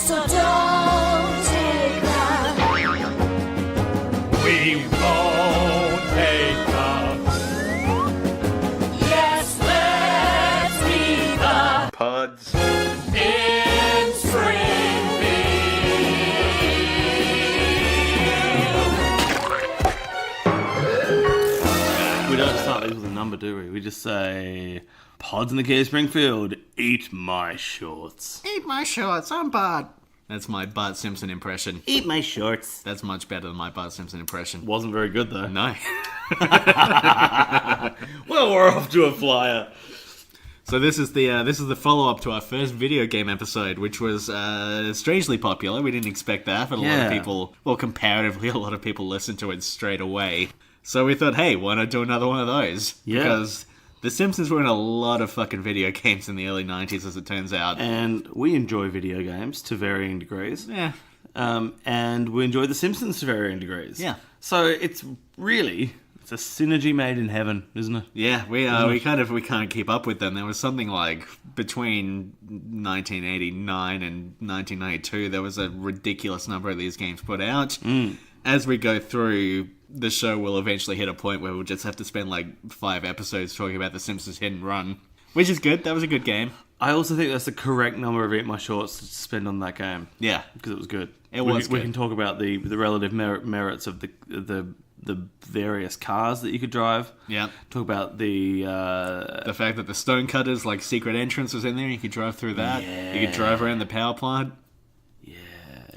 So don't take that. We won't take up. Yes, let's meet the Pods in Springfield. We don't start these with a number, do we? We just say, Pods in the Key of Springfield, eat my shorts. Eat my shorts, I'm Bart. That's my Bart Simpson impression. Eat my shorts. That's much better than my Bart Simpson impression. Wasn't very good, though. No. Well, we're off to a flyer. So this is the follow-up to our first video game episode, which was strangely popular. We didn't expect that, but a lot of people, well, comparatively, a lot of people listened to it straight away. So we thought, hey, why not do another one of those? Yeah. Because The Simpsons were in a lot of fucking video games in the early 90s, as it turns out. And we enjoy video games to varying degrees. Yeah. And we enjoy The Simpsons to varying degrees. Yeah. So it's a synergy made in heaven, isn't it? Yeah, we can't keep up with them. There was something like between 1989 and 1992, there was a ridiculous number of these games put out. As we go through, the show will eventually hit a point where we'll just have to spend like 5 episodes talking about The Simpsons Hit and Run, which is good. That was a good game. I also think that's the correct number of Eat My Shorts to spend on that game. Yeah, because it was good. We can talk about the relative merits of the various cars that you could drive. Yeah. Talk about the fact that the Stonecutters, like, secret entrance was in there. You could drive through that. Yeah. You could drive around the power plant. Yeah,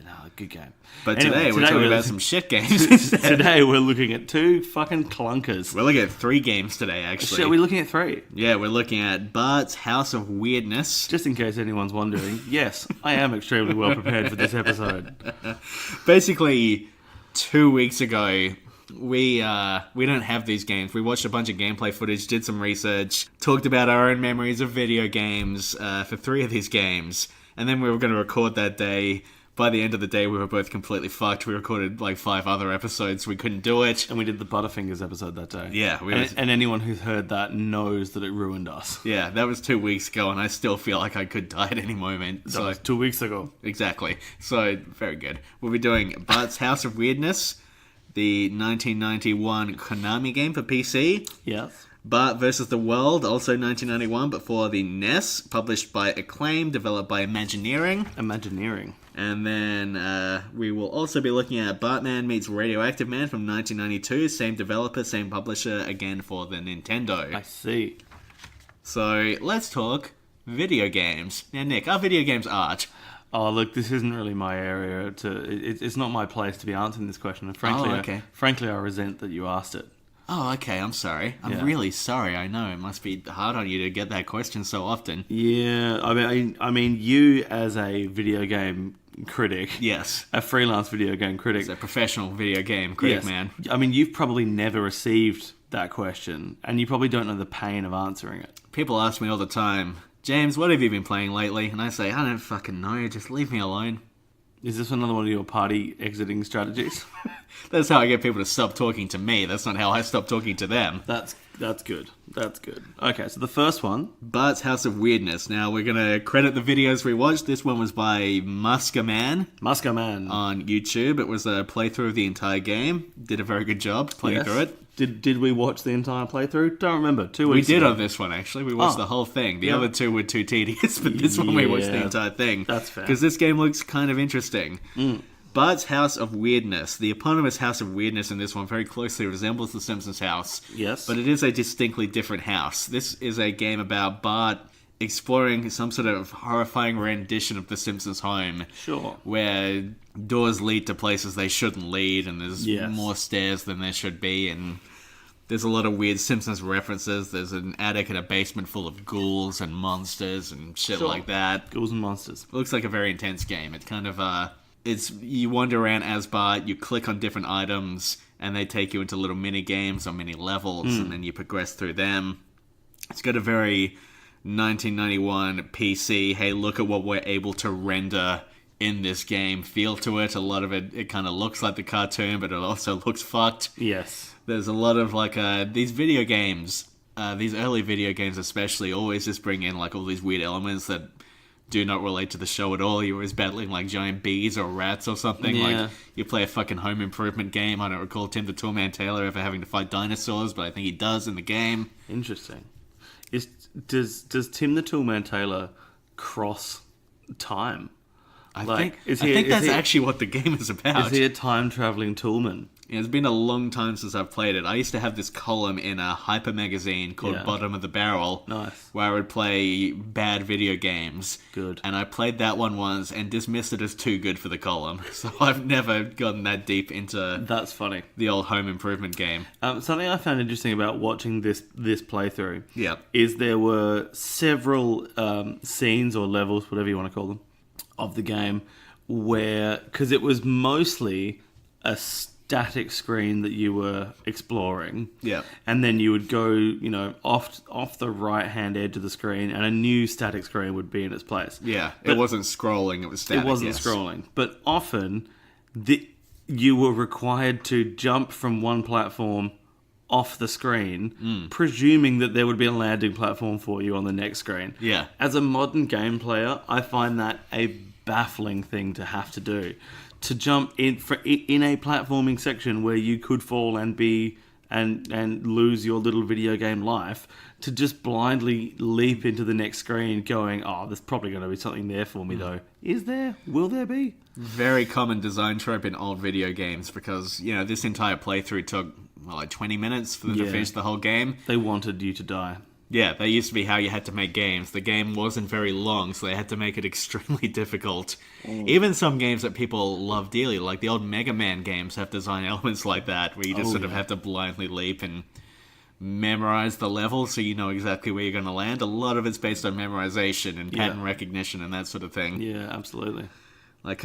no, good game. But Anyway, today we're talking about some shit games. Today we're looking at 2 fucking clunkers. We're looking at 3 games today, actually. Shit, we're looking at 3. Yeah, we're looking at Bart's House of Weirdness. Just in case anyone's wondering, yes, I am extremely well prepared for this episode. Basically, 2 weeks ago, we don't have these games. We watched a bunch of gameplay footage, did some research, talked about our own memories of video games for 3 of these games, and then we were going to record that day. By the end of the day, we were both completely fucked. We recorded like 5 other episodes. We couldn't do it. And we did the Butterfingers episode that day. Yeah. And anyone who's heard that knows that it ruined us. Yeah, that was 2 weeks ago, and I still feel like I could die at any moment. That was 2 weeks ago. Exactly. So, very good. We'll be doing Bart's House of Weirdness, the 1991 Konami game for PC. Yes. Bart vs. the World, also 1991, but for the NES, published by Acclaim, developed by Imagineering. And then we will also be looking at Bartman meets Radioactive Man from 1992, same developer, same publisher, again for the Nintendo. I see. So, let's talk video games. Now, Nick, are video games art? Oh, look, this isn't really my area. It's not my place to be answering this question. And frankly, I resent that you asked it. Oh, okay, I'm sorry. I'm really sorry, I know. It must be hard on you to get that question so often. Yeah, I mean, you as a video game critic... Yes. A freelance video game critic... As a professional video game critic, man. I mean, you've probably never received that question, and you probably don't know the pain of answering it. People ask me all the time, James, what have you been playing lately? And I say, I don't fucking know, just leave me alone. Is this another one of your party exiting strategies? That's how I get people to stop talking to me. That's not how I stop talking to them. That's good. That's good. Okay, so the first one. Bart's House of Weirdness. Now, we're going to credit the videos we watched. This one was by Muskaman on YouTube. It was a playthrough of the entire game. Did a very good job playing through it. Did we watch the entire playthrough? Don't remember. 2 weeks We did ago. on this one, actually. We watched the whole thing. The other 2 were too tedious, but this one we watched the entire thing. That's fair. Because this game looks kind of interesting. Bart's House of Weirdness. The eponymous House of Weirdness in this one very closely resembles the Simpsons house. Yes. But it is a distinctly different house. This is a game about Bart exploring some sort of horrifying rendition of the Simpsons home. Sure. Where doors lead to places they shouldn't lead, and there's more stairs than there should be, and there's a lot of weird Simpsons references. There's an attic and a basement full of ghouls and monsters and shit like that. Ghouls and monsters. It looks like a very intense game. It's kind of, you wander around as Bart, you click on different items, and they take you into little mini games or mini levels, and then you progress through them. It's got a very 1991 PC, hey, look at what we're able to render in this game feel to it. A lot of it kind of looks like the cartoon, but it also looks fucked. Yes. There's a lot of, like, these video games, these early video games especially, always just bring in, like, all these weird elements that do not relate to the show at all. You're always battling like giant bees or rats or something. Yeah. Like you play a fucking home improvement game. I don't recall Tim the Toolman Taylor ever having to fight dinosaurs, but I think he does in the game. Interesting. Does Tim the Toolman Taylor cross time? I think that's actually what the game is about. Is he a time-traveling toolman? Yeah, it's been a long time since I've played it. I used to have this column in a Hyper magazine called Bottom of the Barrel. Nice. Where I would play bad video games. Good. And I played that one once and dismissed it as too good for the column. So I've never gotten that deep into That's funny. the old home improvement game. Something I found interesting about watching this playthrough Yeah. is there were several scenes or levels, whatever you want to call them, of the game where, because it was mostly a static screen that you were exploring. Yeah. And then you would go, off the right-hand edge of the screen, and a new static screen would be in its place. Yeah. But it wasn't scrolling, it was static. It wasn't scrolling. But often, you were required to jump from one platform off the screen, presuming that there would be a landing platform for you on the next screen. Yeah. As a modern game player, I find that a baffling thing to have to do. To jump in a platforming section where you could fall and lose your little video game life, to just blindly leap into the next screen going, oh, there's probably going to be something there for me though. Is there? Will there be? Very common design trope in old video games because, this entire playthrough took, like 20 minutes for them to finish the whole game. They wanted you to die. Yeah, that used to be how you had to make games. The game wasn't very long, so they had to make it extremely difficult. Even some games that people love dearly, like the old Mega Man games, have design elements like that, where you just sort of have to blindly leap and memorize the level so you know exactly where you're going to land. A lot of it's based on memorization and pattern recognition and that sort of thing. Yeah, absolutely. Like,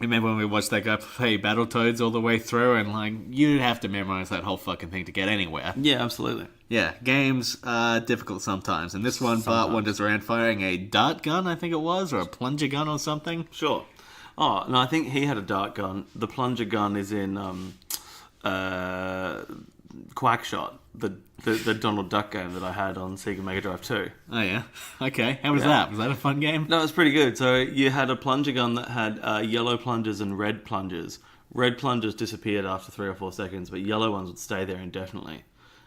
remember when we watched that guy play Battletoads all the way through, and you'd have to memorize that whole fucking thing to get anywhere. Yeah, absolutely. Yeah, games are difficult sometimes. And this one, Bart wanders around firing a dart gun, I think it was, or a plunger gun or something. Sure. Oh, no, I think he had a dart gun. The plunger gun is in Quackshot, the Donald Duck game that I had on Sega Mega Drive 2. Oh, yeah? Okay. How was that? Was that a fun game? No, it's pretty good. So you had a plunger gun that had yellow plungers and red plungers. Red plungers disappeared after 3 or 4 seconds, but yellow ones would stay there indefinitely.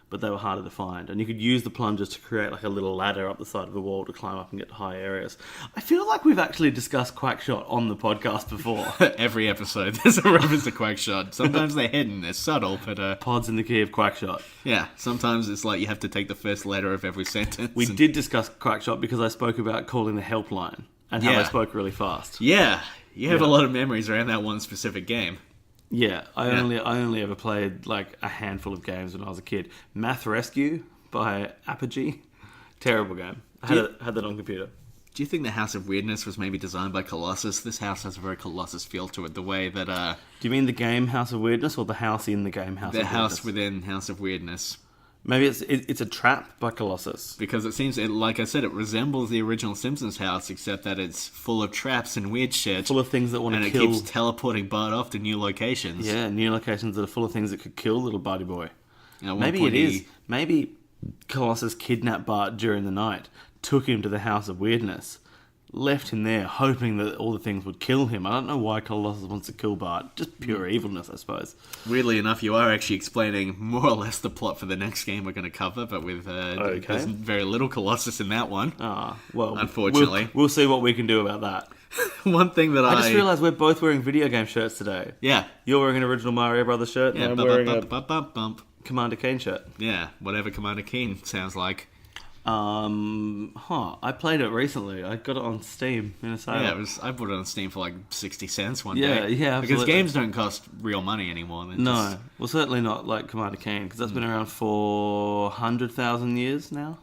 But they were harder to find. And you could use the plungers to create like a little ladder up the side of the wall to climb up and get to high areas. I feel like we've actually discussed Quackshot on the podcast before. Every episode there's a reference to Quackshot. Sometimes they're hidden, they're subtle, but... Pods in the key of Quackshot. Yeah, sometimes it's like you have to take the first letter of every sentence. We did discuss Quackshot because I spoke about calling the helpline and how I spoke really fast. Yeah, you have a lot of memories around that one specific game. Yeah, I only ever played like a handful of games when I was a kid. Math Rescue by Apogee, terrible game. I had that on computer. Do you think the House of Weirdness was maybe designed by Colossus? This house has a very Colossus feel to it. The way that do you mean the game House of Weirdness or the house in the game House of Weirdness? The house within House of Weirdness. Maybe it's a trap by Colossus. Because it seems, like I said, it resembles the original Simpsons house, except that it's full of traps and weird shit. Full of things that want to kill. And it keeps teleporting Bart off to new locations. Yeah, new locations that are full of things that could kill little Barty Boy. Maybe it is. Maybe Colossus kidnapped Bart during the night, took him to the House of Weirdness, left him there, hoping that all the things would kill him. I don't know why Colossus wants to kill Bart. Just pure evilness, I suppose. Weirdly enough, you are actually explaining more or less the plot for the next game we're going to cover, but with there's very little Colossus in that one. Well, unfortunately. We'll see what we can do about that. One thing that I just realised we're both wearing video game shirts today. Yeah. You're wearing an original Mario Brothers shirt, and I'm wearing a Commander Keen shirt. Yeah, whatever Commander Keen sounds like. I played it recently. I got it on Steam in a sale. Yeah, I bought it on Steam for like 60 cents one day. Yeah, absolutely. Because games don't cost real money anymore. No, well, certainly not like Commander Keen, because that's been around for 100,000 years now.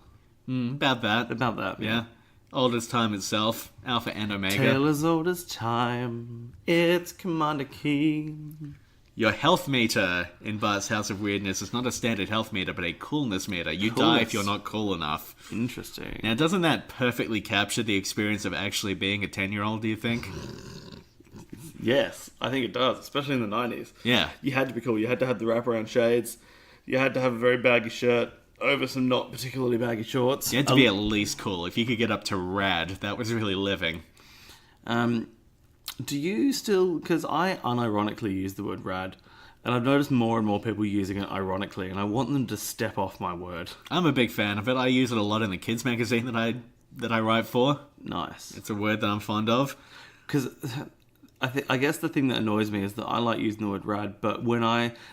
About that. Yeah. Old as time itself, Alpha and Omega. Tale as old as time, it's Commander Keen. Your health meter in Bart's House of Weirdness is not a standard health meter, but a coolness meter. You die if you're not cool enough. Interesting. Now, doesn't that perfectly capture the experience of actually being a 10-year-old, do you think? Yes, I think it does, especially in the 90s. Yeah. You had to be cool. You had to have the wraparound shades. You had to have a very baggy shirt. over some not particularly baggy shorts. You had to be at least cool. If you could get up to rad, that was really living. Do you still... Because I unironically use the word rad, and I've noticed more and more people using it ironically, and I want them to step off my word. I'm a big fan of it. I use it a lot in the kids magazine that I write for. Nice. It's a word that I'm fond of. Because I guess the thing that annoys me is that I like using the word rad, but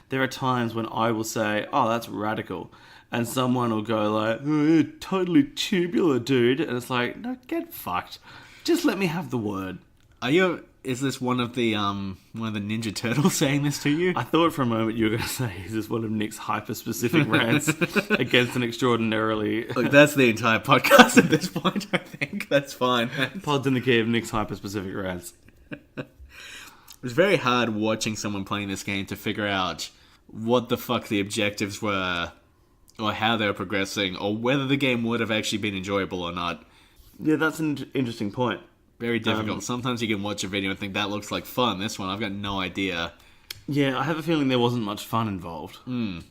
there are times when I will say, oh, that's radical, and someone will go like, oh, you're totally tubular, dude, and it's like, no, get fucked. Just let me have the word. Is this one of the Ninja Turtles saying this to you? I thought for a moment you were going to say, is this one of Nick's hyper-specific rants against an extraordinarily... Look, that's the entire podcast at this point, I think. That's fine. Pods in the key of Nick's hyper-specific rants. It was very hard watching someone playing this game to figure out what the fuck the objectives were, or how they were progressing, or whether the game would have actually been enjoyable or not. Yeah, that's an interesting point. Very difficult. Sometimes you can watch a video and think, that looks like fun. This one, I've got no idea. Yeah, I have a feeling there wasn't much fun involved. I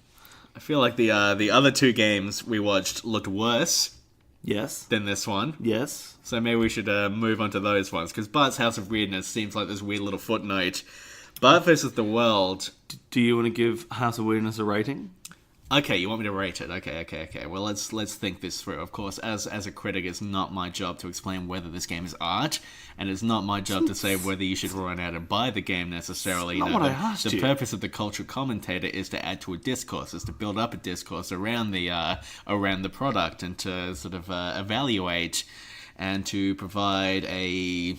feel like the other two games we watched looked worse Yes. than this one. Yes. So maybe we should move on to those ones, because Bart's House of Weirdness seems like this weird little footnote. Bart vs. the World. Do you want to give House of Weirdness a rating? Okay, you want me to rate it? Okay. Well, let's think this through. Of course, as a critic, it's not my job to explain whether this game is art, and it's not my job to say whether you should run out and buy the game necessarily. Not what I asked the you. purpose of the cultural commentator is to add to a discourse, is to build up a discourse around the product, and to sort of evaluate, and to provide a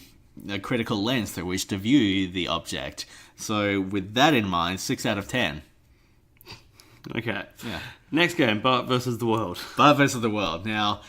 critical lens through which to view the object. So, with that in mind, 6 out of 10. Okay. Yeah. Next game, Bart versus the World. Bart vs. the World. Now,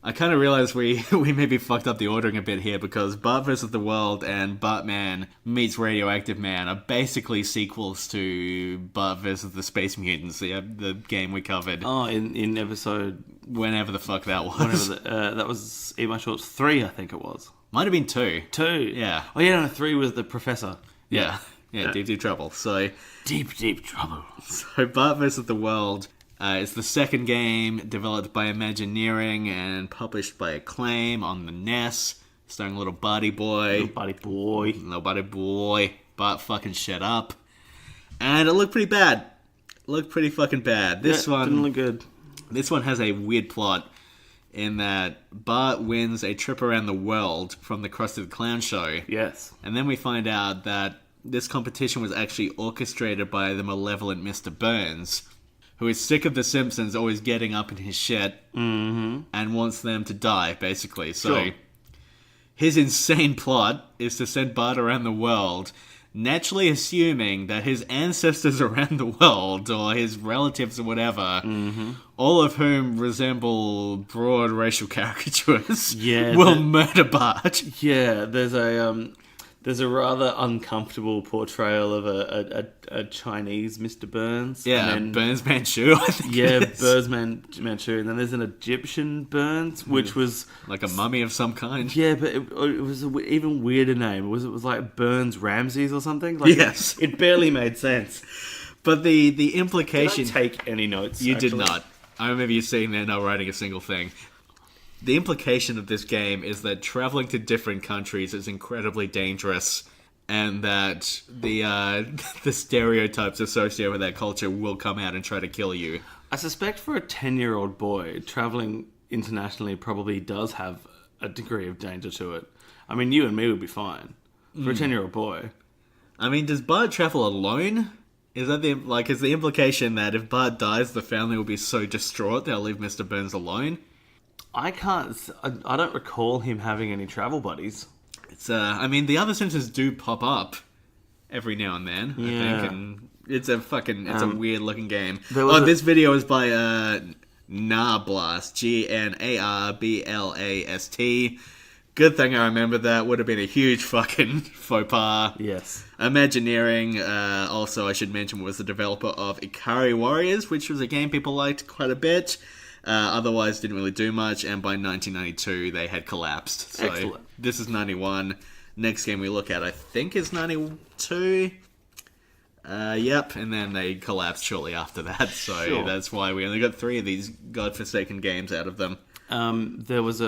I kind of realized we maybe fucked up the ordering a bit here, because Bart vs. the World and Bartman meets Radioactive Man are basically sequels to Bart vs. the Space Mutants, the game we covered. Oh, in episode... Whenever the fuck that was. that was Eat My Shorts 3, I think it was. Might have been 2. 2? Yeah. Oh, yeah, no, 3 was the Professor. Yeah. Deep trouble. So Deep trouble. So Bart vs. the World is the second game developed by Imagineering and published by Acclaim on the NES, starring little Barty Boy. Little Barty Boy. Bart fucking shut up. And it looked pretty bad. Looked pretty fucking bad. This one didn't look good. This one has a weird plot in that Bart wins a trip around the world from the Krusty the Clown show. Yes. And then we find out that this competition was actually orchestrated by the malevolent Mr. Burns, who is sick of the Simpsons always getting up in his shit and wants them to die, basically. So Sure. His insane plot is to send Bart around the world, naturally assuming that his ancestors around the world, or his relatives or whatever, all of whom resemble broad racial caricatures, will murder Bart. Yeah, there's a rather uncomfortable portrayal of a Chinese Mr. Burns. Yeah, and then, Burns Manchu, I think. Yeah, Burns Manchu. And then there's an Egyptian Burns, which was... like a mummy of some kind. Yeah, but it was an even weirder name. It was like Burns Ramses or something? Like, Yes. It barely made sense. But the implication... Did I take any notes? You actually? did not. I remember you sitting there not writing a single thing. The implication of this game is that traveling to different countries is incredibly dangerous, and that the stereotypes associated with that culture will come out and try to kill you. I suspect for a 10-year-old boy, traveling internationally probably does have a degree of danger to it. I mean, you and me would be fine. For a 10-year-old boy. I mean, does Bart travel alone? Is that is the implication that if Bart dies, the family will be so distraught they'll leave Mr. Burns alone? I don't recall him having any travel buddies. It's I mean, the other Simpsons do pop up every now and then, I think, and it's a weird looking game. This video is by Narblast, Gnarblast. Good thing I remember that. Would have been a huge fucking faux pas. Yes. Imagineering, also I should mention, was the developer of Ikari Warriors, which was a game people liked quite a bit. Otherwise didn't really do much, and by 1992 they had collapsed. So Excellent. This is 91. Next game we look at, I think, is 92. Yep, and then they collapsed shortly after that, so Sure. that's why we only got 3 of these godforsaken games out of them. There was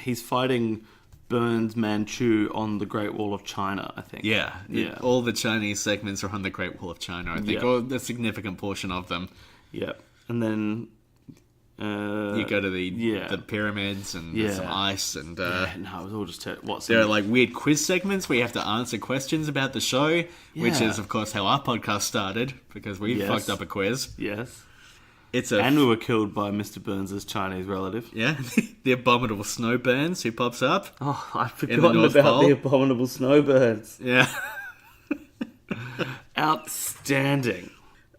he's fighting Burns Manchu on the Great Wall of China, I think. Yeah, Yeah. all the Chinese segments are on the Great Wall of China, I think, Yeah. or a significant portion of them. Yep. And then You go to the pyramids and there's some Yeah. ice and no, it was all just what's there are like weird quiz segments where you have to answer questions about the show, which Yeah. is of course how our podcast started because we Yes. fucked up a quiz. Yes. It's And we were killed by Mr. Burns' Chinese relative. yeah, the abominable snow burns who pops up. Oh, I've In the forgotten North about Pole? the abominable snowbirds. Yeah. Outstanding.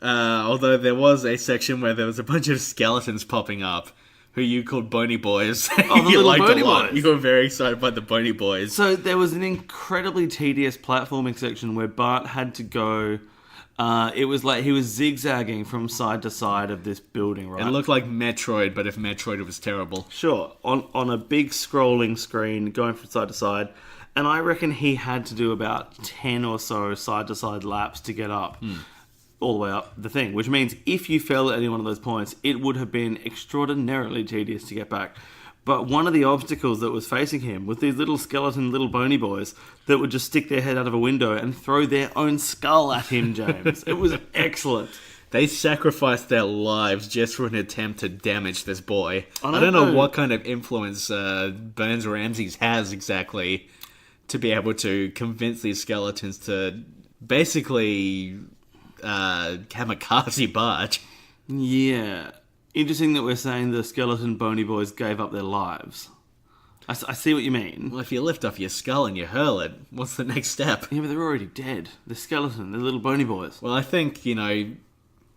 Although there was a section where there was a bunch of skeletons popping up who you called Bony Boys. Oh, the you little liked Bony a lot. Boys. You were very excited by the Bony Boys. So there was an incredibly tedious platforming section where Bart had to go. It was like he was zigzagging from side to side of this building, right? It looked like Metroid, but if Metroid was terrible. Sure, on a big scrolling screen going from side to side. And I reckon he had to do about 10 or so side to side laps to get up. All the way up the thing, which means if you fell at any one of those points, it would have been extraordinarily tedious to get back. But one of the obstacles that was facing him was these little skeleton, little bony boys that would just stick their head out of a window and throw their own skull at him, James. It was excellent. They sacrificed their lives just for an attempt to damage this boy. I I don't know know. what kind of influence Burns Ramses has exactly to be able to convince these skeletons to basically kamikaze Bart. Yeah. Interesting that we're saying the skeleton bony boys gave up their lives. I see what you mean. Well, if you lift off your skull and you hurl it, what's the next step? Yeah, but they're already dead. The skeleton, the little bony boys. Well, I think,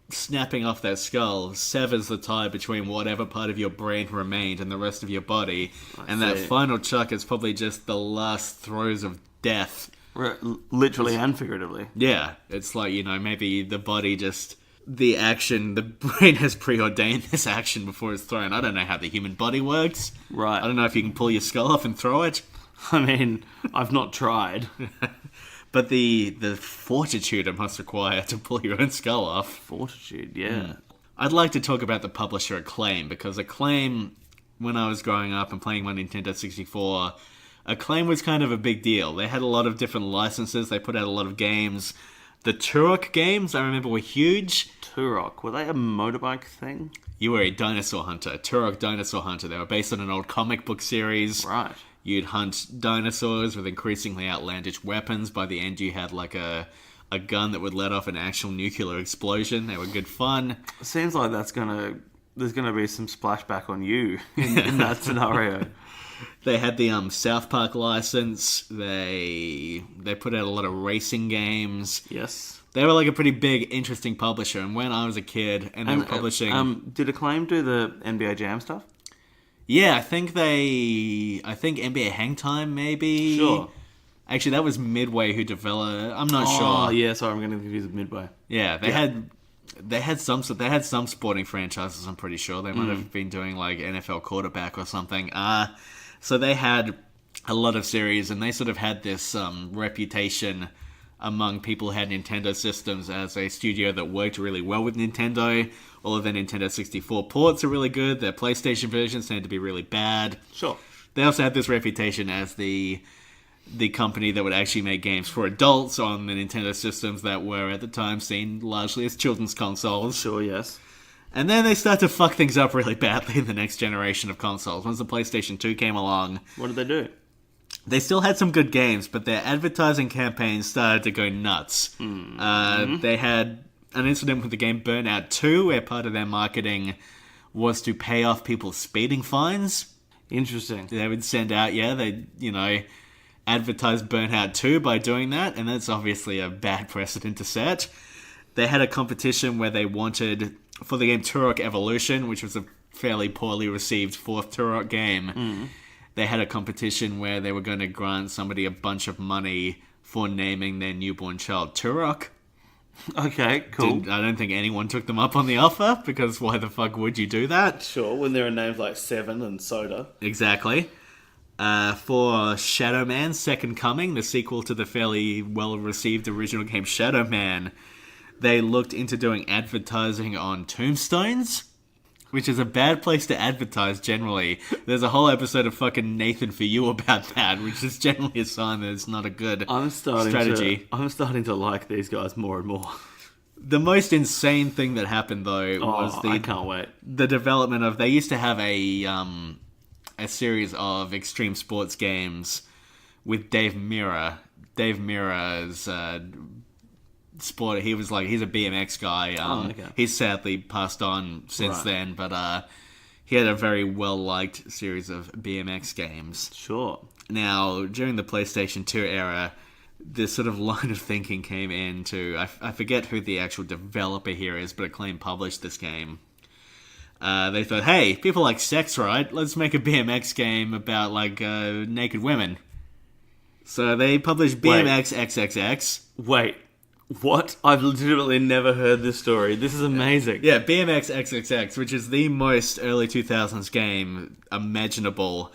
snapping off that skull severs the tie between whatever part of your brain remained and the rest of your body. And that see. final chuck is probably just the last throes of death. Literally and figuratively. Yeah, it's like, maybe the body just... the brain has preordained this action before it's thrown. I don't know how the human body works. Right. I don't know if you can pull your skull off and throw it. I mean, I've not tried. But the fortitude it must require to pull your own skull off. Fortitude, yeah. I'd like to talk about the publisher Acclaim, because Acclaim, when I was growing up and playing my Nintendo 64, Acclaim was kind of a big deal. They had a lot of different licenses, they put out a lot of games. The Turok games, I remember, were huge. Turok, were they a motorbike thing? You were a dinosaur hunter, Turok Dinosaur Hunter. They were based on an old comic book series. Right. You'd hunt dinosaurs with increasingly outlandish weapons. By the end, you had like a gun that would let off an actual nuclear explosion. They were good fun. Seems like there's gonna be some splashback on you in that scenario. They had the South Park license. They put out a lot of racing games. Yes. They were like a pretty big, interesting publisher. And when I was a kid, and they were publishing, Did Acclaim do the NBA Jam stuff? yeah, I think NBA Hang Time maybe. Sure. Actually, that was Midway who developed. I'm not Oh, sure. yeah. Sorry, I'm getting confused with Midway. Yeah, they had some sporting franchises. I'm pretty sure they might have been doing like NFL quarterback or something. So they had a lot of series, and they sort of had this reputation among people who had Nintendo systems as a studio that worked really well with Nintendo. All of their Nintendo 64 ports are really good. Their PlayStation versions tend to be really bad. Sure. They also had this reputation as the company that would actually make games for adults on the Nintendo systems that were at the time seen largely as children's consoles. Sure, yes. And then they start to fuck things up really badly in the next generation of consoles. Once the PlayStation 2 came along, What did they do? they still had some good games, but their advertising campaigns started to go nuts. They had an incident with the game Burnout 2, where part of their marketing was to pay off people's speeding fines. Interesting. They would send out, advertise Burnout 2 by doing that, and that's obviously a bad precedent to set. They had a competition where they wanted, for the game Turok Evolution, which was a fairly poorly received fourth Turok game, they had a competition where they were going to grant somebody a bunch of money for naming their newborn child Turok. Okay, cool. I don't think anyone took them up on the offer, because why the fuck would you do that? Sure, when there are names like Seven and Soda. Exactly. For Shadow Man Second Coming, the sequel to the fairly well-received original game Shadow Man, they looked into doing advertising on tombstones, which is a bad place to advertise generally. There's a whole episode of fucking Nathan For You about that, which is generally a sign that it's not a good strategy. I'm starting to like these guys more and more. The most insane thing that happened, though, was I can't wait. The development of... They used to have a series of extreme sports games with Dave Mirra. Dave Mirra's sport. He's a BMX guy. Okay. He's sadly passed on since then, but he had a very well-liked series of BMX games. Sure. Now, during the PlayStation 2 era, this sort of line of thinking came into... I forget who the actual developer here is, but Acclaim published this game. They thought, hey, people like sex, right? Let's make a BMX game about, naked women. So they published BMX XXX. Wait, what? I've legitimately never heard this story. This is amazing. Yeah, BMX XXX, which is the most early 2000s game imaginable.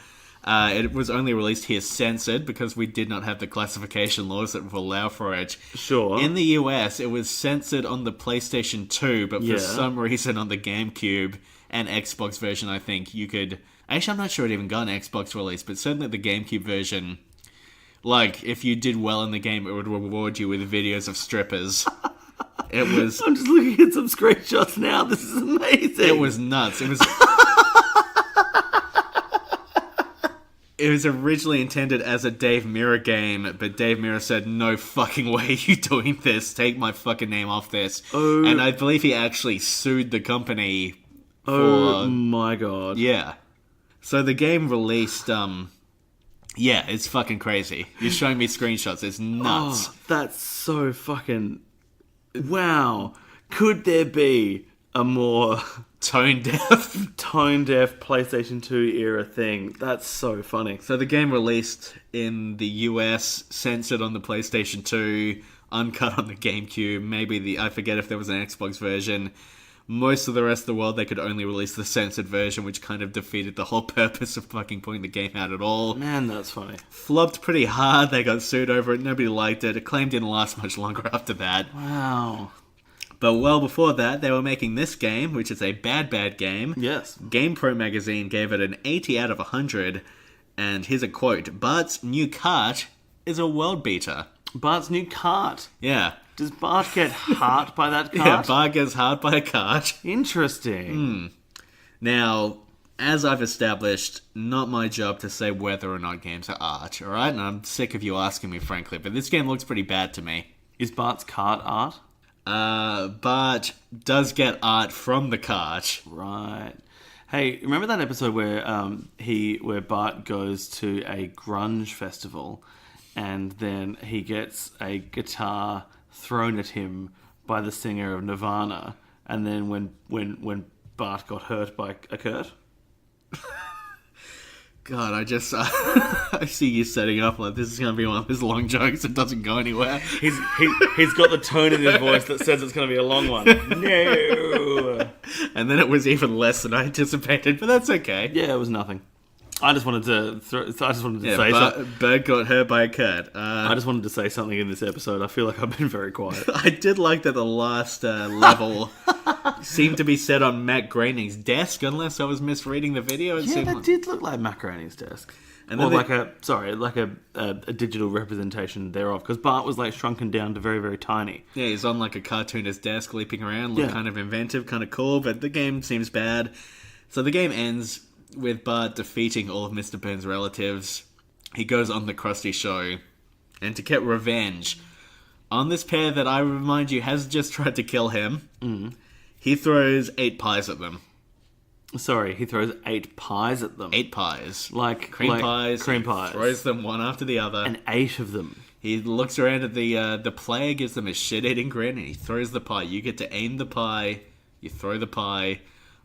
It was only released here censored because we did not have the classification laws that would allow for it. Sure. In the US, it was censored on the PlayStation 2, but for some reason on the GameCube and Xbox version, I think you could... Actually, I'm not sure it even got an Xbox release, but certainly the GameCube version... if you did well in the game, it would reward you with videos of strippers. It was... I'm just looking at some screenshots now. This is amazing. It was nuts. It was... It was originally intended as a Dave Mirra game, but Dave Mirra said, no fucking way are you doing this. Take my fucking name off this. Oh. And I believe he actually sued the company for... Oh my god. Yeah. So the game released... Yeah, it's fucking crazy. You're showing me screenshots. It's nuts. Oh, that's so fucking... Wow. Could there be a more... Tone-deaf PlayStation 2 era thing? That's so funny. So the game released in the US, censored on the PlayStation 2, uncut on the GameCube, I forget if there was an Xbox version. Most of the rest of the world, they could only release the censored version, which kind of defeated the whole purpose of fucking putting the game out at all. Man, that's funny. Flopped pretty hard, they got sued over it, nobody liked it. Acclaim didn't last much longer after that. Wow. But well before that, they were making this game, which is a bad game. Yes. GamePro magazine gave it an 80 out of 100. And here's a quote. Bart's new cart is a world beater. Bart's new cart. Yeah. Does Bart get hurt by that cart? Yeah, Bart gets hurt by a cart. Interesting. Now, as I've established, not my job to say whether or not games are art, alright? And I'm sick of you asking me, frankly, but this game looks pretty bad to me. Is Bart's cart art? Bart does get art from the cart. Right. Hey, remember that episode where where Bart goes to a grunge festival and then he gets a guitar thrown at him by the singer of Nirvana, and then when Bart got hurt by a Kurt? God, I see you setting up like this is going to be one of his long jokes that doesn't go anywhere. He's got the tone in his voice that says it's going to be a long one. No. And then it was even less than I anticipated, but that's okay. Yeah, it was nothing. I just wanted to say something. Bird got hurt by a cat. I just wanted to say something in this episode. I feel like I've been very quiet. I did like that the last level seemed to be set on Matt Groening's desk, unless I was misreading the video. Did look like Matt Groening's desk. And or like a digital representation thereof, because Bart was like shrunken down to very, very tiny. Yeah, he's on like a cartoonist desk leaping around, look kind of inventive, kind of cool, but the game seems bad. So the game ends with Bart defeating all of Mr. Burns' relatives. He goes on the Krusty Show, and to get revenge on this pair that I remind you has just tried to kill him, he throws 8 pies at them. Sorry, he throws 8 pies at them. 8 pies. Like cream pies. Cream pies. Throws them one after the other. And 8 of them. He looks around at the player, gives them a shit-eating grin, and he throws the pie. You get to aim the pie, you throw the pie.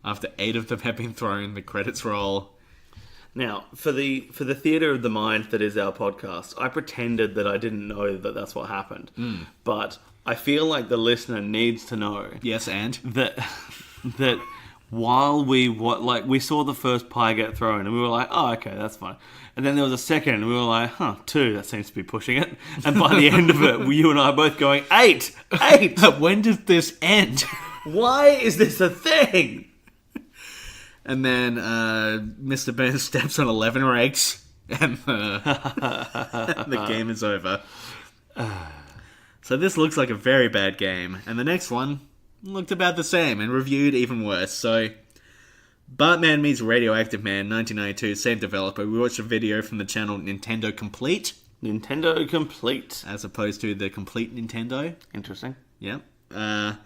After 8 of them have been thrown, the credits roll. Now, for the theatre of the mind that is our podcast, I pretended that I didn't know that that's what happened. But I feel like the listener needs to know. Yes, and? That while we saw the first pie get thrown, and we were like, oh, okay, that's fine. And then there was a second, and we were like, two, that seems to be pushing it. And by the end of it, you and I both going, eight. When does this end? Why is this a thing? And then Mr. Burns steps on 11 rakes, and the game is over. So this looks like a very bad game, and the next one looked about the same and reviewed even worse. So, Bartman meets Radioactive Man, 1992, same developer. We watched a video from the channel Nintendo Complete. Nintendo Complete. As opposed to the Complete Nintendo. Interesting. Yeah. Now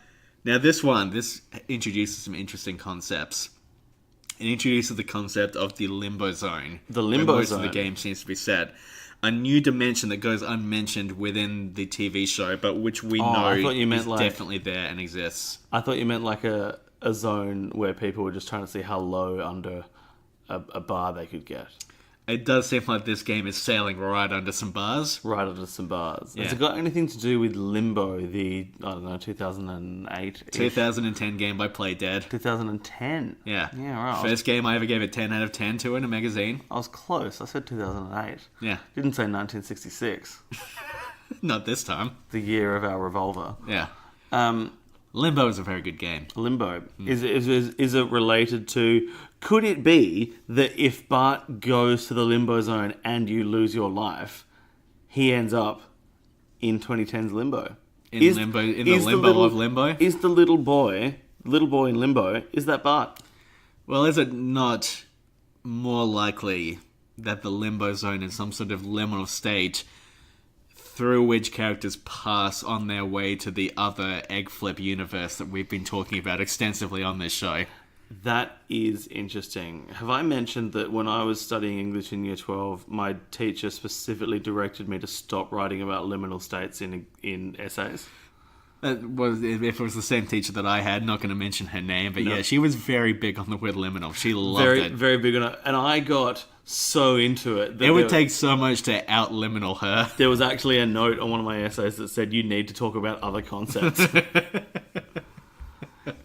this introduces some interesting concepts. It introduces the concept of the Limbo Zone. The Limbo most Zone. of the game seems to be set. A new dimension that goes unmentioned within the TV show, but which we know is definitely there and exists. I thought you meant like a zone where people were just trying to see how low under a bar they could get. It does seem like this game is sailing right under some bars. Right under some bars. Yeah. Has it got anything to do with Limbo, the, 2008? 2010 game by Playdead. 2010? Yeah. Yeah, right. First game I ever gave a 10 out of 10 to in a magazine. I was close. I said 2008. Yeah. Didn't say 1966. Not this time. The year of our revolver. Yeah. Limbo is a very good game. Limbo. Is it related to... Could it be that if Bart goes to the Limbo Zone and you lose your life, he ends up in 2010's Limbo? In the limbo of Limbo? Is the little boy in Limbo, is that Bart? Well, is it not more likely that the Limbo Zone is some sort of liminal state through which characters pass on their way to the other egg flip universe that we've been talking about extensively on this show? That is interesting. Have I mentioned that when I was studying English in Year 12, my teacher specifically directed me to stop writing about liminal states in essays? If it was the same teacher that I had, not going to mention her name, but yeah, she was very big on the word liminal. She loved it. Very big on it. And I got so into it. It would take so much to out-liminal her. There was actually a note on one of my essays that said, you need to talk about other concepts.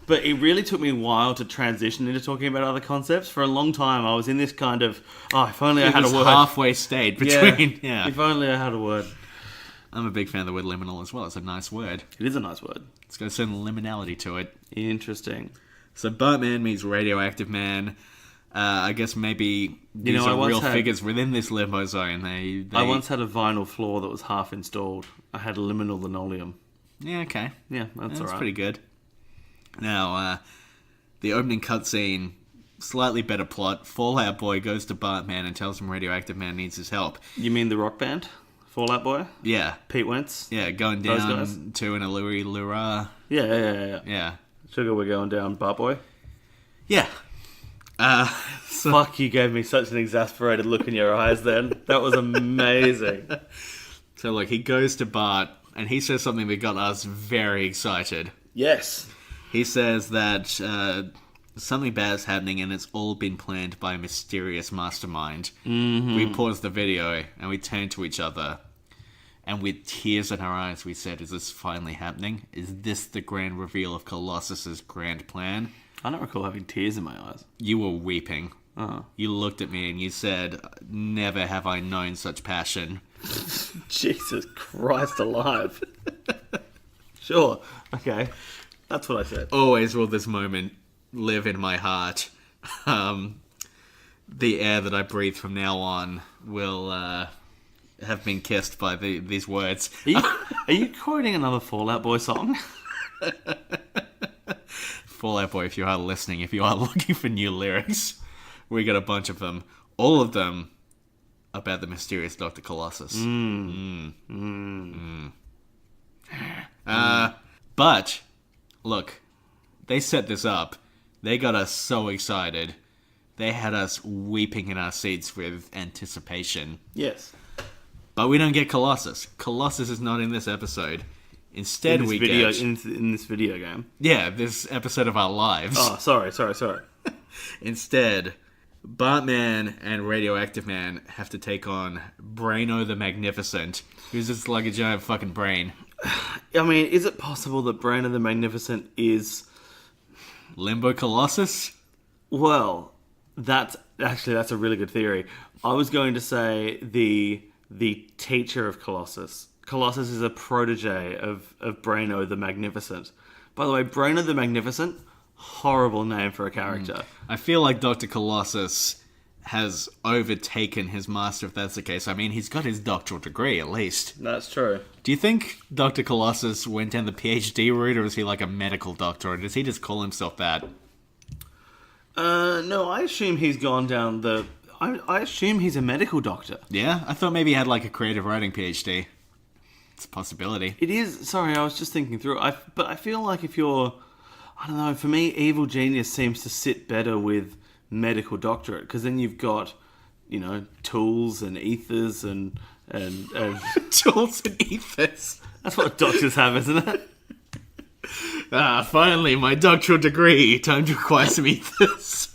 But it really took me a while to transition into talking about other concepts. For a long time, I was in this kind of, if only I had a word. Halfway state between, yeah. If only I had a word. I'm a big fan of the word liminal as well. It's a nice word. It is a nice word. It's got a certain liminality to it. Interesting. So Bartman meets Radioactive Man. I guess maybe these are real figures within this limbo zone. I once had a vinyl floor that was half installed. I had a liminal linoleum. Yeah, okay. Yeah, that's all right. Pretty good. Now, the opening cutscene, slightly better plot. Fallout Boy goes to Bartman and tells him Radioactive Man needs his help. You mean the rock band? Fallout Boy? Yeah. Pete Wentz? Yeah, going down to an Alluri Lura. Yeah. Sugar, we're going down, Bart Boy? Yeah. Fuck, you gave me such an exasperated look in your eyes then. That was amazing. So, look, he goes to Bart, and he says something that got us very excited. Yes. He says that something bad is happening and it's all been planned by a mysterious mastermind. Mm-hmm. We paused the video and we turned to each other. And with tears in our eyes, we said, is this finally happening? Is this the grand reveal of Colossus's grand plan? I don't recall having tears in my eyes. You were weeping. Oh. You looked at me and you said, never have I known such passion. Jesus Christ alive. Sure. Okay. That's what I said. Always will this moment live in my heart. The air that I breathe from now on will have been kissed by these words. Are you quoting another Fallout Boy song? Fallout Boy, if you are listening, if you are looking for new lyrics, we got a bunch of them. All of them about the mysterious Dr. Colossus. But... look, they set this up. They got us so excited. They had us weeping in our seats with anticipation. Yes. But we don't get Colossus. Colossus is not in this episode. Instead, in this video game. Yeah, this episode of our lives. Oh, sorry. Instead, Bartman and Radioactive Man have to take on Braino the Magnificent, who's just like a giant fucking brain. I mean, is it possible that Braino the Magnificent is Limbo Colossus? Well, that's a really good theory. I was going to say the teacher of Colossus. Colossus is a protege of Braino the Magnificent. By the way, Braino the Magnificent, horrible name for a character. I feel like Dr. Colossus has overtaken his master, if that's the case. I mean, he's got his doctoral degree, at least. That's true. Do you think Dr. Colossus went down the PhD route, or is he like a medical doctor, or does he just call himself that? No, I assume he's gone down the... I assume he's a medical doctor. Yeah? I thought maybe he had like a creative writing PhD. It's a possibility. It is... Sorry, I was just thinking through. But I feel like if you're... I don't know, for me, evil genius seems to sit better with medical doctorate, because then you've got, you know, tools and ethers and Tools and ethers. that's what doctors have, isn't it? Finally, my doctoral degree. Time to acquire some ethers.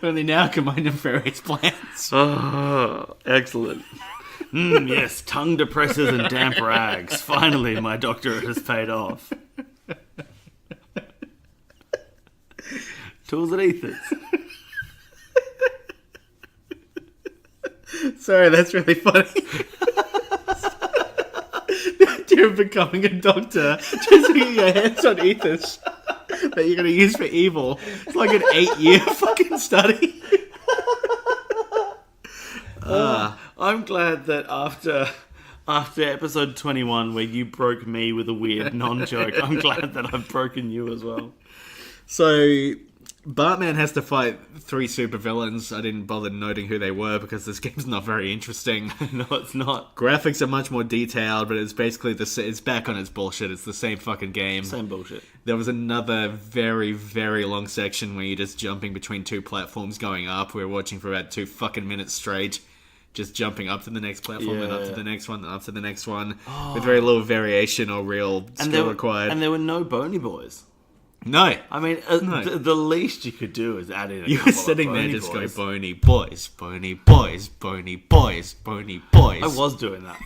Only now I can mind nefarious plans. Oh, excellent. Yes, tongue depressors and damp rags. Finally, my doctorate has paid off. Tools and ethers. Sorry, that's really funny. The idea of becoming a doctor, just getting your hands on ethers that you're going to use for evil. It's like an 8-year fucking study. I'm glad that after episode 21, where you broke me with a weird non-joke, I'm glad that I've broken you as well. So, Bartman has to fight 3 supervillains. I didn't bother noting who they were because this game's not very interesting. No, it's not. Graphics are much more detailed, but it's basically it's back on its bullshit. It's the same fucking game. Same bullshit. There was another very, very long section where you're just jumping between 2 platforms going up. We were watching for about 2 fucking minutes straight. Just jumping up to the next platform and up to the next one and up to the next one. With very little variation or real skill required. And there were no bony boys. No. I mean, the least you could do is add in a You couple were sitting of there bony just boys. going, bony boys, bony boys, bony boys, bony boys. I was doing that.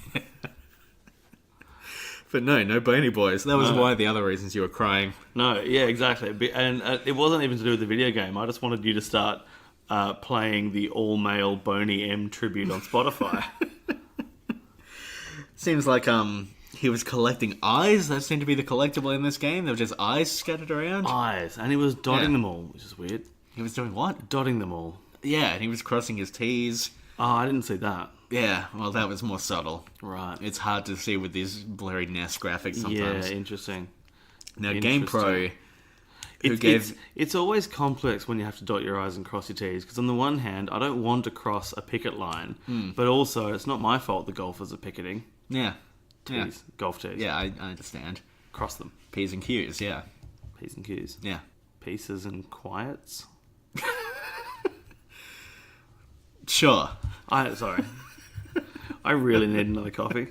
But no bony boys. That was why the other reasons you were crying. No, yeah, exactly. And it wasn't even to do with the video game. I just wanted you to start playing the all-male Boney M tribute on Spotify. Seems like he was collecting eyes. That seemed to be the collectible in this game. There were just eyes scattered around. Eyes. And he was dotting them all, which is weird. He was doing what? Dotting them all. Yeah, and he was crossing his T's. Oh, I didn't see that. Yeah, well, that was more subtle. Right. It's hard to see with these blurry NES graphics sometimes. Yeah, interesting. Now, GamePro, It's always complex when you have to dot your I's and cross your T's, because on the one hand, I don't want to cross a picket line, but also it's not my fault the golfers are picketing. Yeah. T's. Yeah. Golf T's. Yeah, I understand. Cross them. P's and Q's, yeah. P's and Q's. Yeah. Pieces and quiets. Sure. Sorry. I really need another coffee.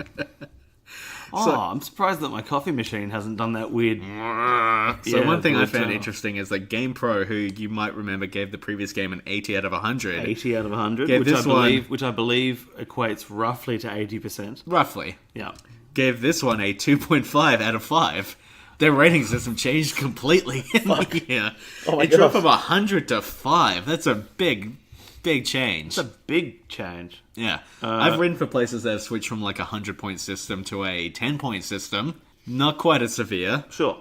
I'm surprised that my coffee machine hasn't done that weird... So one thing I found interesting is that GamePro, who you might remember gave the previous game an 80 out of 100. 80 out of 100, Gave which I believe equates roughly to 80%. Roughly. Yeah. Gave this one a 2.5 out of 5. Their rating system changed completely. Yeah. Oh my it dropped gosh. from 100 to 5. That's a big change. It's a big change. Yeah. I've ridden for places that have switched from like a 100-point system to a 10-point system. Not quite as severe. Sure.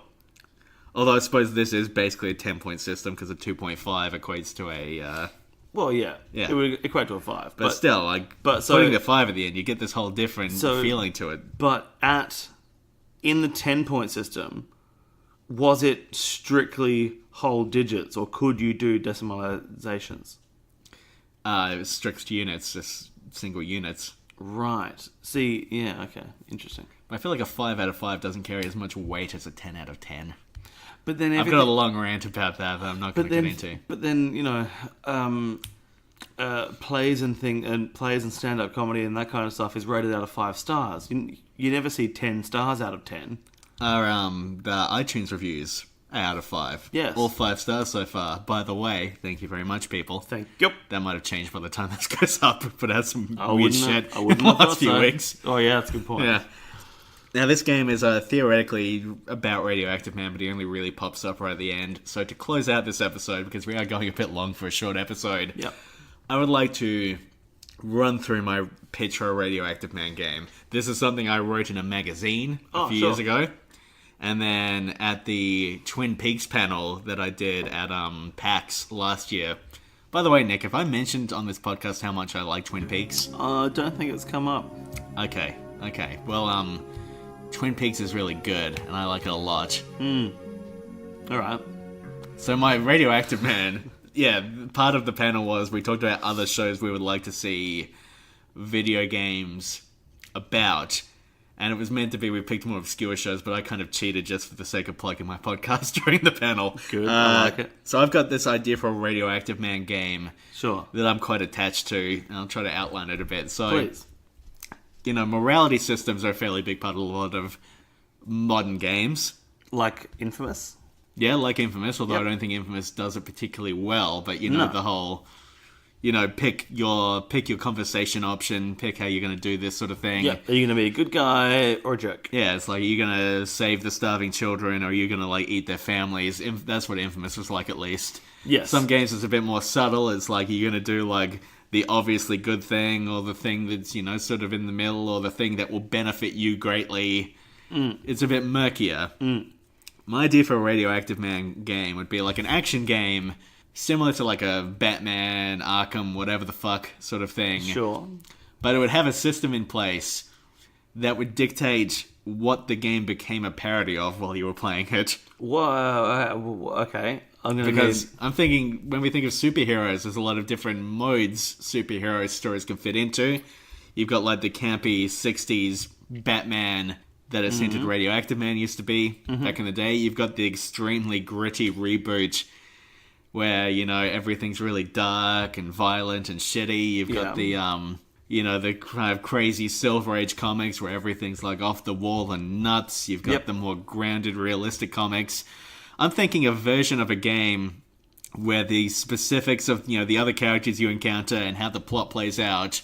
Although I suppose this is basically a 10-point system because a 2.5 equates to a... Well, yeah. Yeah. It would equate to a 5. But still, like, so- putting the 5 at the end, you get this whole different feeling to it. But in the 10-point system, was it strictly whole digits, or could you do decimalizations? It was strict units, just single units. Right. See, yeah, okay. Interesting. But I feel like a 5 out of 5 doesn't carry as much weight as a 10 out of 10. But then I've got a long rant about that I'm not going to get into. But then, you know, plays and stand-up comedy and that kind of stuff is rated out of 5 stars. You never see 10 stars out of 10. Our the iTunes reviews are out of 5. Yes. All 5 stars so far. By the way, thank you very much, people. Thank you. That might have changed by the time this goes up. We put out some I weird wouldn't shit have- I in wouldn't the have thought last few so. weeks. Oh, yeah, that's a good point. Yeah. Now, this game is theoretically about Radioactive Man, but he only really pops up right at the end. So to close out this episode, because we are going a bit long for a short episode, Yep. I would like to run through my pitch for a Radioactive Man game. This is something I wrote in a magazine a few years ago. And then at the Twin Peaks panel that I did at PAX last year. By the way, Nick, have I mentioned on this podcast how much I like Twin Peaks? I don't think it's come up. Okay. Well, Twin Peaks is really good, and I like it a lot. Alright. So my Radioactive Man, part of the panel was we talked about other shows we would like to see video games about. And it was meant to be, we picked more obscure shows, but I kind of cheated just for the sake of plugging my podcast during the panel. Good, I like it. So I've got this idea for a Radioactive Man game. Sure. That I'm quite attached to, and I'll try to outline it a bit. So, Please. Morality systems are a fairly big part of a lot of modern games. Like Infamous? Yeah, like Infamous, although Yep. I don't think Infamous does it particularly well, but No. the whole... pick your conversation option, pick how you're going to do this sort of thing. Yeah. Are you going to be a good guy or a jerk? Yeah, it's like, are you going to save the starving children, or are you going to, eat their families? That's what Infamous was like, at least. Yes. Some games it's a bit more subtle. It's like, you're going to do, the obviously good thing, or the thing that's, sort of in the middle, or the thing that will benefit you greatly. It's a bit murkier. My idea for a Radioactive Man game would be, an action game similar to a Batman, Arkham, whatever the fuck sort of thing. Sure. But it would have a system in place that would dictate what the game became a parody of while you were playing it. Whoa, okay. Because I'm thinking, when we think of superheroes, there's a lot of different modes superhero stories can fit into. You've got the campy 60s Batman that a centered Radioactive Man used to be back in the day. You've got the extremely gritty reboot where, everything's really dark and violent and shitty. You've got the, the kind of crazy Silver Age comics where everything's, off the wall and nuts. You've got the more grounded, realistic comics. I'm thinking a version of a game where the specifics of, the other characters you encounter and how the plot plays out,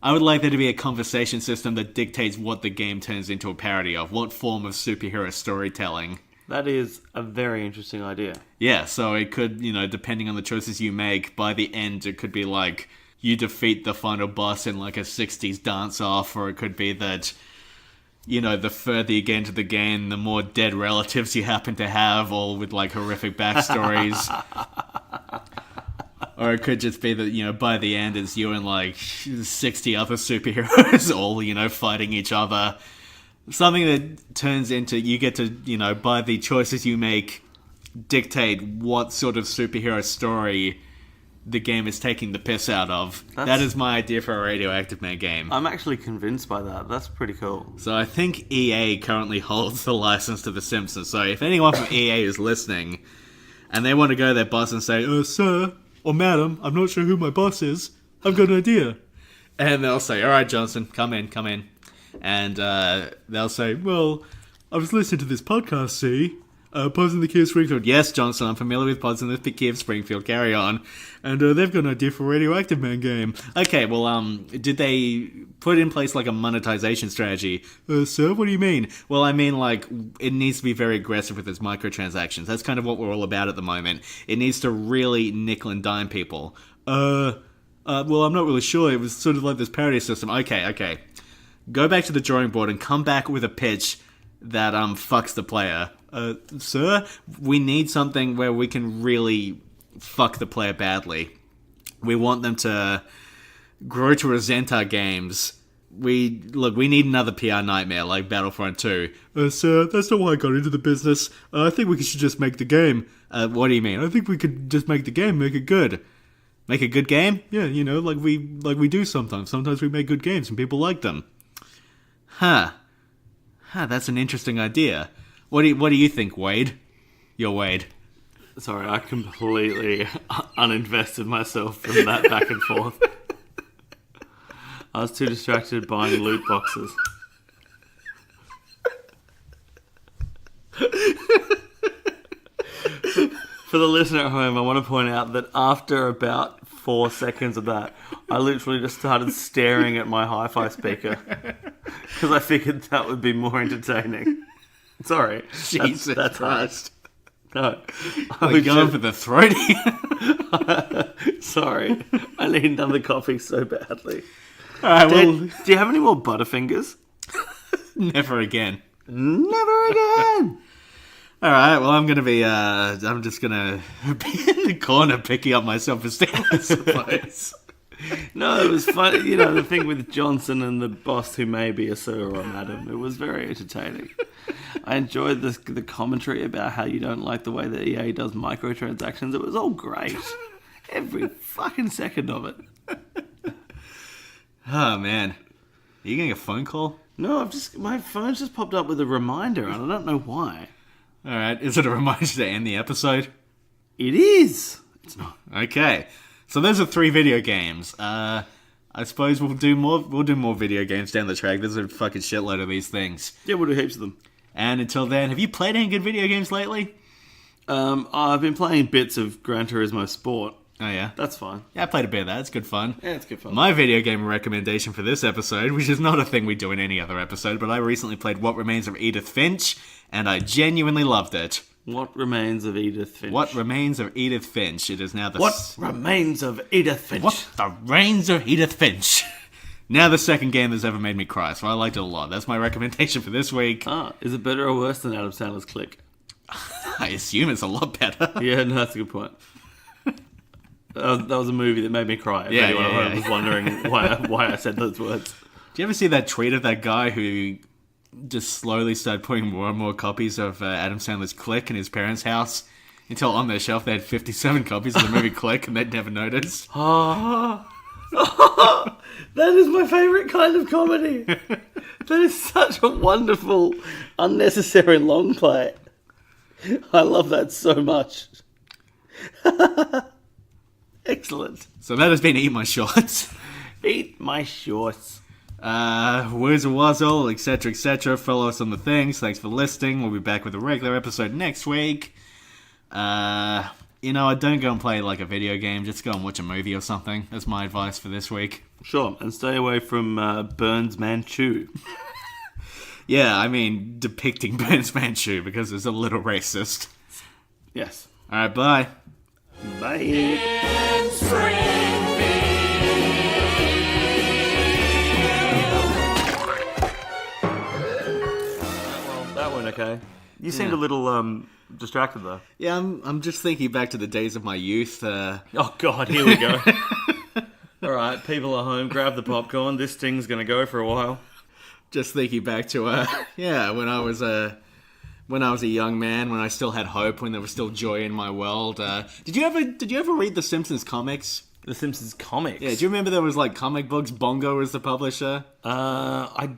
I would like there to be a conversation system that dictates what the game turns into a parody of, what form of superhero storytelling. That is a very interesting idea. Yeah, so it could, depending on the choices you make, by the end it could be you defeat the final boss in a 60s dance-off, or it could be that, the further you get into the game, the more dead relatives you happen to have, all with horrific backstories. Or it could just be that, by the end it's you and 60 other superheroes all, fighting each other. Something that turns into, you get to, by the choices you make, dictate what sort of superhero story the game is taking the piss out of. That is my idea for a Radioactive Man game. I'm actually convinced by that. That's pretty cool. So I think EA currently holds the license to The Simpsons. So if anyone from EA is listening, and they want to go to their boss and say, sir, or madam, I'm not sure who my boss is, I've got an idea. And they'll say, alright, Johnson, come in. And they'll say, well, I was listening to this podcast, see? Pods in the Key of Springfield. Yes, Johnson, I'm familiar with Pods in the Key of Springfield. Carry on. And they've got an idea for a Radioactive Man game. Okay, well, did they put in place a monetization strategy? Sir, what do you mean? Well, I mean, it needs to be very aggressive with its microtransactions. That's kind of what we're all about at the moment. It needs to really nickel and dime people. Well, I'm not really sure. It was sort of this parody system. Okay. Go back to the drawing board and come back with a pitch that fucks the player. Sir, we need something where we can really fuck the player badly. We want them to grow to resent our games. We need another PR nightmare like Battlefront 2. Sir, that's not why I got into the business. I think we should just make the game. What do you mean? I think we could just make the game, make it good. Make a good game? Yeah, like we do sometimes. Sometimes we make good games and people like them. Huh, that's an interesting idea. What do you think, Wade? You're Wade. Sorry, I completely uninvested myself from that back and forth. I was too distracted buying loot boxes. For the listener at home, I want to point out that after about 4 seconds of that, I literally just started staring at my hi-fi speaker because I figured that would be more entertaining. Sorry. Jesus that's Christ. No. We're going for the throaty. Sorry. I need another coffee so badly. Alright, well, Do you have any more Butterfingers? never again. Never again. Alright, well, I'm just gonna be in the corner picking up my self-esteem, I suppose. No, it was fun. You know, the thing with Johnson and the boss who may be a sir or a madam, it was very entertaining. I enjoyed the commentary about how you don't like the way that EA does microtransactions. It was all great. Every fucking second of it. Oh, man. Are you getting a phone call? No, my phone's just popped up with a reminder, and I don't know why. Alright, is it a reminder to end the episode? It is. It's not. Okay. So those are 3 video games. I suppose we'll do more video games down the track. There's a fucking shitload of these things. Yeah, we'll do heaps of them. And until then, have you played any good video games lately? I've been playing bits of Gran Turismo Sport. Oh, yeah? That's fine. Yeah, I played a bit of that. It's good fun. Yeah, it's good fun. My video game recommendation for this episode, which is not a thing we do in any other episode, but I recently played What Remains of Edith Finch, and I genuinely loved it. What Remains of Edith Finch? What Remains of Edith Finch. It is now the... What Remains of Edith Finch? What the Reigns of Edith Finch. Now the second game that's ever made me cry, so I liked it a lot. That's my recommendation for this week. Is it better or worse than Adam Sandler's Click? I assume it's a lot better. Yeah, no, that's a good point. That was a movie that made me cry. Yeah, anyone yeah, yeah. was wondering why I said those words. Do you ever see that tweet of that guy who just slowly started putting more and more copies of Adam Sandler's Click in his parents' house until on their shelf they had 57 copies of the movie Click and they'd never noticed? That is my favourite kind of comedy. That is such a wonderful, unnecessary long play. I love that so much. Excellent. So that has been Eat My Shorts. Eat my shorts. Words of Wazzle, etc., etc. Follow us on the things. Thanks for listening. We'll be back with a regular episode next week. I don't go and play like a video game. Just go and watch a movie or something. That's my advice for this week. Sure, and stay away from Burns Manchu. Yeah, I mean, depicting Burns Manchu because it's a little racist. Yes. Alright, bye. Bye. In That went okay. You seemed a little distracted though. Yeah, I'm just thinking back to the days of my youth. Oh god, here we go. Alright, people at home, grab the popcorn. This thing's gonna go for a while. Just thinking back to when I was a young man, when I still had hope, when there was still joy in my world. Did you ever read the Simpsons comics? The Simpsons comics? Yeah, do you remember there was like comic books? Bongo was the publisher. I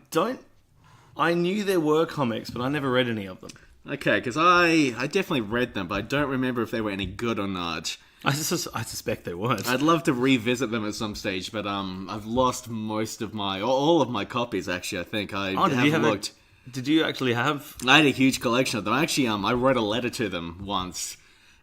knew there were comics, but I never read any of them. Okay, because I definitely read them, but I don't remember if they were any good or not. I suspect they weren't. I'd love to revisit them at some stage, but I've lost all of my copies. Actually, I think I haven't looked. Did you actually have? I had a huge collection of them. Actually, I wrote a letter to them once,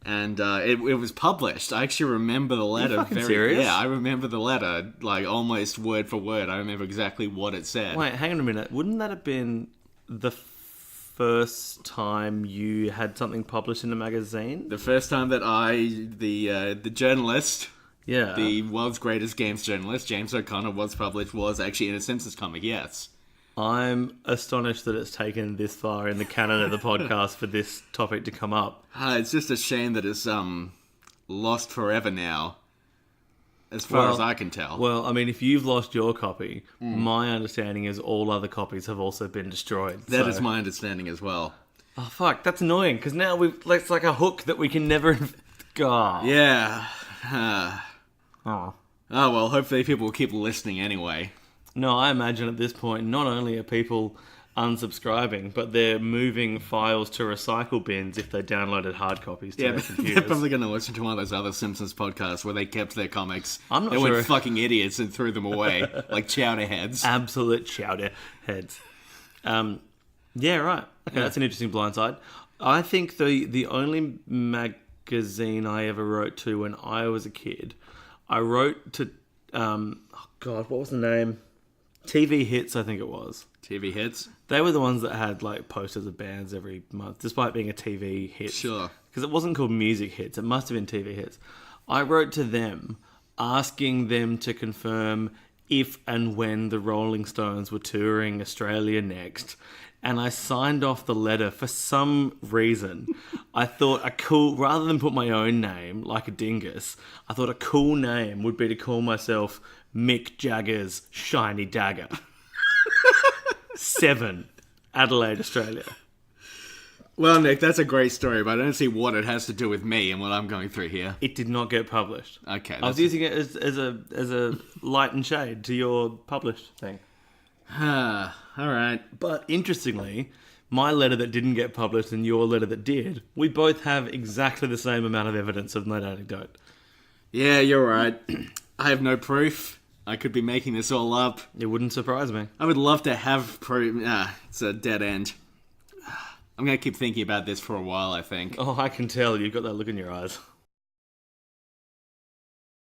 and it was published. I actually remember the letter. Are you fucking serious? Yeah, I remember the letter, like almost word for word. I remember exactly what it said. Wait, hang on a minute. Wouldn't that have been the first time you had something published in a magazine? The first time that the journalist, Yeah. the world's greatest games journalist, James O'Connor, was actually in a Simpsons comic. Yes. I'm astonished that it's taken this far in the canon of the podcast for this topic to come up. It's just a shame that it's lost forever now, as far as I can tell. Well, I mean, if you've lost your copy, my understanding is all other copies have also been destroyed. That is my understanding as well. Oh, fuck, that's annoying, because now it's like a hook that we can never... God. Yeah. Oh. Oh, well, hopefully people will keep listening anyway. No, I imagine at this point, not only are people unsubscribing, but they're moving files to recycle bins if they downloaded hard copies to their computers. They're probably going to listen to one of those other Simpsons podcasts where they kept their comics. I'm not they sure. went fucking idiots and threw them away like chowder heads. Absolute chowder heads. Yeah, right. Okay, that's an interesting blindside. I think the only magazine I ever wrote to when I was a kid, I wrote to, oh God, what was the name? TV Hits, I think it was. TV hits. They were the ones that had like posters of bands every month, despite being a TV hit. Sure. Because it wasn't called music hits; it must have been TV hits. I wrote to them asking them to confirm if and when the Rolling Stones were touring Australia next. And I signed off the letter for some reason. I thought rather than put my own name, like a dingus, I thought a cool name would be to call myself Mick Jagger's Shiny Dagger. 7, Adelaide, Australia. Well, Nick, that's a great story, but I don't see what it has to do with me and what I'm going through here. It did not get published. Okay. I was using it as a light and shade to your published thing. All right. But interestingly, my letter that didn't get published and your letter that did, we both have exactly the same amount of evidence of that anecdote. Yeah, you're right. I have no proof. I could be making this all up. It wouldn't surprise me. I would love to have proof. It's a dead end. I'm going to keep thinking about this for a while, I think. Oh, I can tell. You've got that look in your eyes.